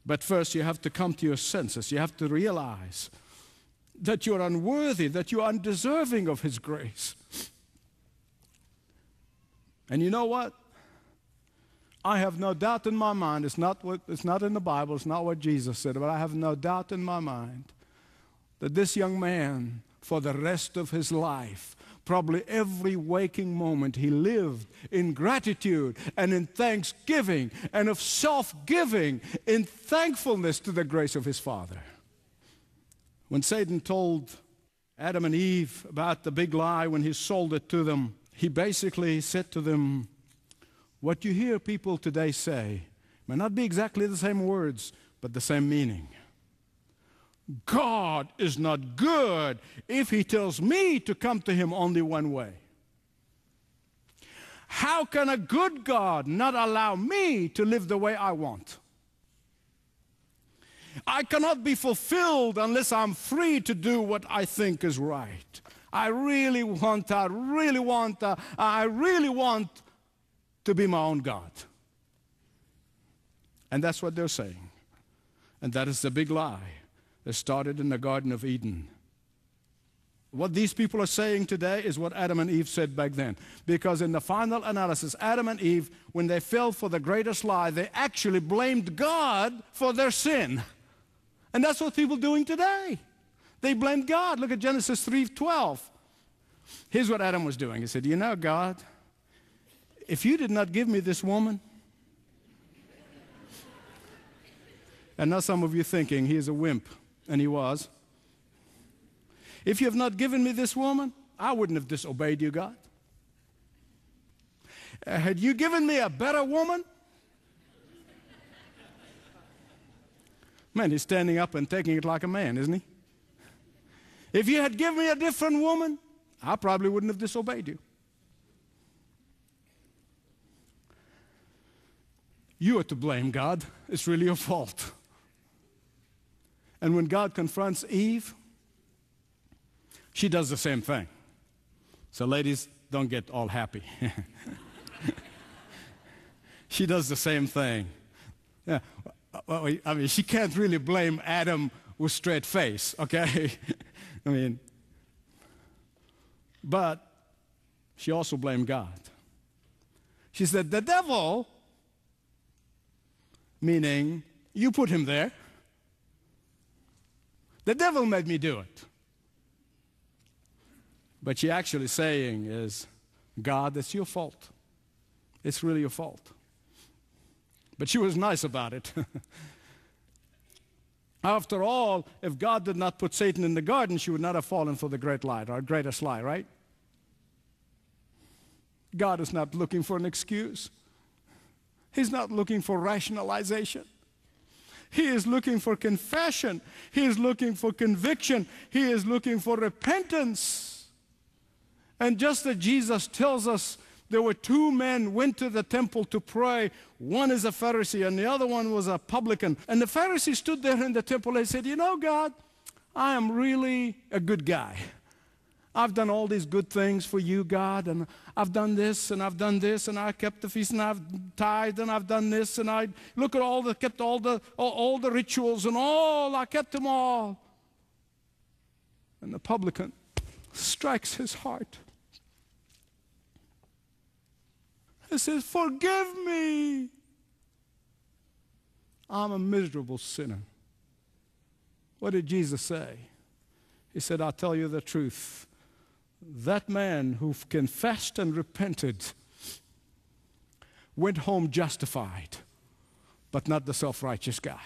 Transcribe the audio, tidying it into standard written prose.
But first you have to come to your senses. You have to realize that you're unworthy, that you're undeserving of His grace. And you know what? I have no doubt in my mind, it's not in the Bible, it's not what Jesus said, but I have no doubt in my mind that this young man, for the rest of his life, probably every waking moment, he lived in gratitude and in thanksgiving and of self-giving, in thankfulness to the grace of his Father. When Satan told Adam and Eve about the big lie, when he sold it to them, he basically said to them, what you hear people today say may not be exactly the same words, but the same meaning. God is not good if He tells me to come to Him only one way. How can a good God not allow me to live the way I want? I cannot be fulfilled unless I'm free to do what I think is right. I really want to be my own God. And that's what they're saying. And that is the big lie that started in the Garden of Eden. What these people are saying today is what Adam and Eve said back then. Because in the final analysis, Adam and Eve, when they fell for the greatest lie, they actually blamed God for their sin. And that's what people are doing today. They blamed God. Look at Genesis 3:12. Here's what Adam was doing. He said, you know, God, if you did not give me this woman, and now some of you thinking he is a wimp, and he was. If you have not given me this woman, I wouldn't have disobeyed you, God. Had you given me a better woman? Man, he's standing up and taking it like a man, isn't he? If you had given me a different woman, I probably wouldn't have disobeyed you. You are to blame, God. It's really your fault. And when God confronts Eve, she does the same thing. So ladies, don't get all happy. She does the same thing. Yeah. Well, I mean, she can't really blame Adam with straight face, okay? I mean, but she also blamed God. She said, the devil, meaning you put him there. The devil made me do it. But she actually saying is, God, it's your fault. It's really your fault. But she was nice about it. After all, if God did not put Satan in the garden, she would not have fallen for the great lie, or greatest lie, right? God is not looking for an excuse. He's not looking for rationalization. He is looking for confession. He is looking for conviction. He is looking for repentance. And just as Jesus tells us, there were two men went to the temple to pray. One is a Pharisee and the other one was a publican. And the Pharisee stood there in the temple and said, you know, God, I am really a good guy. I've done all these good things for you, God, and I've done this, and I've done this, and I kept the feast, and I've tithed, and I've done this, and I look at kept all the rituals, and I kept them all. And the publican strikes his heart. He says, forgive me. I'm a miserable sinner. What did Jesus say? He said, I'll tell you the truth. That man who confessed and repented went home justified, but not the self-righteous guy.